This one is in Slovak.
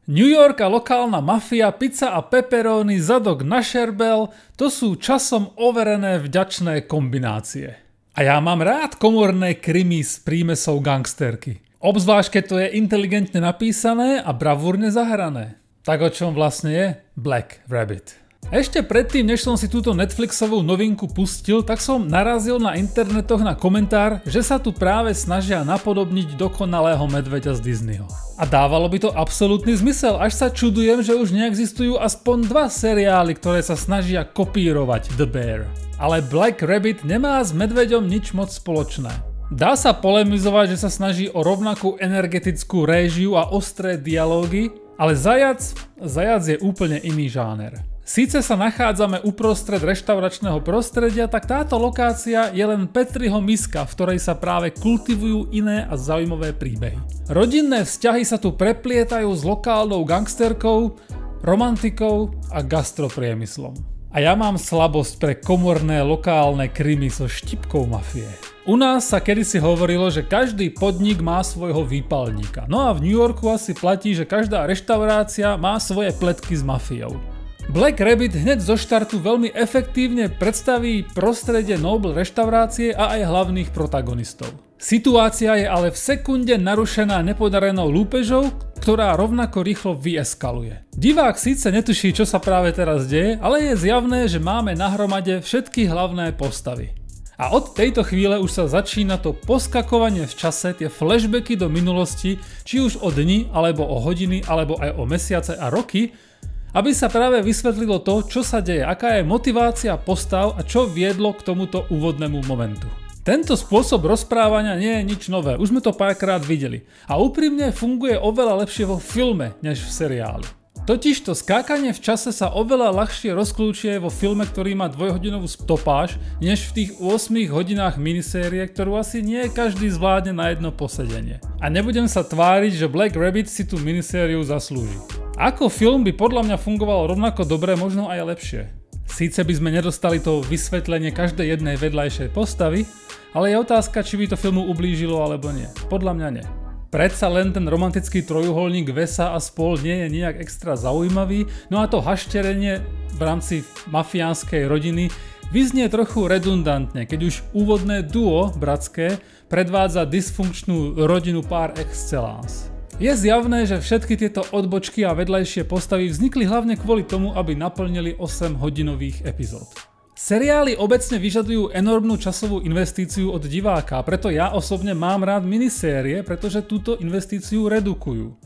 New York a lokálna mafia, pizza a pepperoni, zadok na šerbel, to sú časom overené vďačné kombinácie. A ja mám rád komorné krimi s prímesou gangsterky. Obzvlášť, keď to je inteligentne napísané a bravúrne zahrané. Tak o čom vlastne je Black Rabbit? Ešte predtým, než som si túto Netflixovú novinku pustil, tak som narazil na internetoch na komentár, že sa tu práve snažia napodobniť dokonalého medveďa z Disneyho. A dávalo by to absolútny zmysel, až sa čudujem, že už neexistujú aspoň 2 seriály, ktoré sa snažia kopírovať The Bear. Ale Black Rabbit nemá s medveďom nič moc spoločné. Dá sa polemizovať, že sa snaží o rovnakú energetickú réžiu a ostré dialógy, ale zajac je úplne iný žáner. Síce sa nachádzame uprostred reštauračného prostredia, tak táto lokácia je len Petriho miska, v ktorej sa práve kultivujú iné a zaujímavé príbehy. Rodinné vzťahy sa tu preplietajú s lokálnou gangsterkou, romantikou a gastropriemyslom. A ja mám slabosť pre komorné lokálne krimi so štipkou mafie. U nás sa kedysi hovorilo, že každý podnik má svojho výpalníka. No a v New Yorku asi platí, že každá reštaurácia má svoje pletky s mafiou. Black Rabbit hneď zo štartu veľmi efektívne predstaví prostredie Noble reštaurácie a aj hlavných protagonistov. Situácia je ale v sekunde narušená nepodarenou lúpežou, ktorá rovnako rýchlo vyeskaluje. Divák síce netuší, čo sa práve teraz deje, ale je zjavné, že máme na hromade všetky hlavné postavy. A od tejto chvíle už sa začína to poskakovanie v čase, tie flashbacky do minulosti, či už o dni, alebo o hodiny, alebo aj o mesiace a roky, aby sa práve vysvetlilo to, čo sa deje, aká je motivácia postav a čo viedlo k tomuto úvodnému momentu. Tento spôsob rozprávania nie je nič nové, už sme to párkrát videli. A úprimne funguje oveľa lepšie vo filme, než v seriáli. Totižto skákanie v čase sa oveľa ľahšie rozkľúčuje vo filme, ktorý má 2-hodinovú stopáž, než v tých 8 hodinách minisérie, ktorú asi nie každý zvládne na jedno posedenie. A nebudem sa tváriť, že Black Rabbit si tú minisériu zaslúži. Ako film by podľa mňa fungoval rovnako dobre, možno aj lepšie. Síce by sme nedostali to vysvetlenie každej jednej vedľajšej postavy, ale je otázka, či by to filmu ublížilo alebo nie. Podľa mňa nie. Predsa len ten romantický trojuholník Vesa a spol nie je nejak extra zaujímavý, no a to hašterenie v rámci mafiánskej rodiny vyznie trochu redundantne, keď už úvodné duo bratské predvádza dysfunkčnú rodinu par excellence. Je zjavné, že všetky tieto odbočky a vedľajšie postavy vznikli hlavne kvôli tomu, aby naplnili 8-hodinových epizód. Seriály obecne vyžadujú enormnú časovú investíciu od diváka, preto ja osobne mám rád minisérie, pretože túto investíciu redukujú.